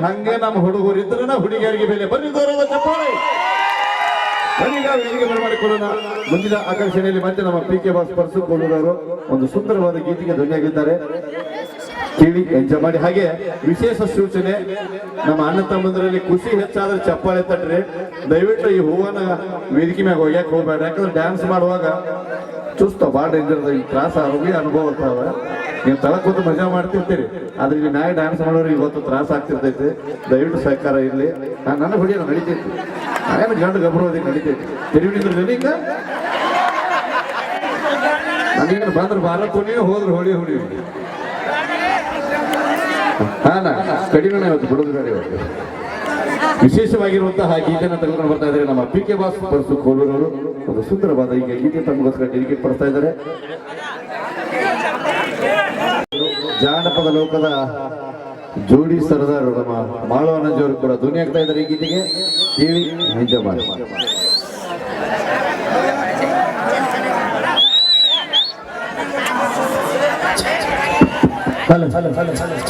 ಹಂಗೆ ನಮ್ಮ ಹುಡುಗರು ಇದ್ರನ ಹುಡುಗಿಯರಿಗೆ ಬೆಲೆ ಬನ್ನಿ ಗೌರವ ಚಪ್ಪಾಳೆ. ಬನ್ನೀಗ ವೇದಿಕೆ ಬರಮಾಡಿಕೊಳ್ಳೋಣ. ಮುಂದಿನ ಆಕರ್ಷಣೆಯಲ್ಲಿ ಮತ್ತೆ ನಮ್ಮ PK ಬಾಸ್ ಪರ್ಸು ಕೋಲೂರವರು ಒಂದು ಸುಂದರವಾದ ಗೀತೆಗೆ ಧ್ವನಿಯಾಗಿದ್ದಾರೆ. ಕೇಳಿ ಎಂಜಾಯ್ ಮಾಡಿ. ಹಾಗೆ ವಿಶೇಷ ಸೂಚನೆ, ನಮ್ಮ ಅಣ್ಣ ತಮ್ಮಂದರಲ್ಲಿ ಖುಷಿ ಹೆಚ್ಚಾದ್ರೆ ಚಪ್ಪಾಳೆ ತಟ್ರಿ. ದಯವಿಟ್ಟು ಈ ಹೂವನ್ನ ವೇದಿಕೆ ಮ್ಯಾಗ ಹೋಗ್ಯಾಕ ಹೋಗ್ಬೇಡ. ಯಾಕಂದ್ರೆ ಡ್ಯಾನ್ಸ್ ಮಾಡುವಾಗ ಚುಸ್ತ ಭಾಳ ಡೇಂಜರ್, ಈ ತ್ರಾಸ ಆರೋಗ್ಯ ಅನುಭವ ಇರ್ತಾವ. ನೀವು ತಳಕ್ ಕೂತು ಮಜಾ ಮಾಡ್ತಿರ್ತೀರಿ, ಆದ್ರೆ ಇಲ್ಲಿ ಮ್ಯಾಗ ಡ್ಯಾನ್ಸ್ ಮಾಡೋರಿಗೆ ಇವತ್ತು ತ್ರಾಸ ಆಗ್ತಿರ್ತೈತಿ. ದಯವಿಟ್ಟು ಸಹಕಾರ ಇರಲಿ. ನನ್ನ ಹೊಡಿಯೋದು ನಡೀತೈತಿ, ನಾವೇನು ಗಂಡು ಗಬ್ಬರೋದಿಗೆ ನಡೀತೈತಿ. ತಿರುವಿನಿಂದ್ರಲ್ಲಿ ಈಗ ನನಗೇನು ಬಂದ್ರೆ ಭಾರತ ಹೋದ್ರೆ ಹೊಡಿ ಹೊಡಿ ಕಡಿಮೆ ಇವತ್ತು ಬಿಡೋದು ಬೇಡ. ಇವತ್ತು ವಿಶೇಷವಾಗಿರುವಂತಹ ಗೀತೆಯನ್ನು ತೆಗೆದುಕೊಂಡು ಬರ್ತಾ ಇದ್ದಾರೆ ನಮ್ಮ PK ಬಾಸ್ ಪರ್ಸು ಕೋಲೂರವರು. ಒಂದು ಸುಂದರವಾದ ಈಗ ಗೀತೆ ತಮಗೋಸ್ಕರ ಡೆಡಿಕೇಟ್ ಪಡ್ತಾ ಇದ್ದಾರೆ. ಜಾನಪದ ಲೋಕದ ಜೋಡಿ ಸರದಾರ್ ನಮ್ಮ ಮಾಳು ಅನಂಜವರು ಕೂಡ ಧ್ವನಿ ಆಗ್ತಾ ಇದ್ದಾರೆ ಈ ಗೀತೆಗೆ. ಕೇಳಿ ಎಂಜಾಯ್ ಮಾಡಿ. Hello hello hello hello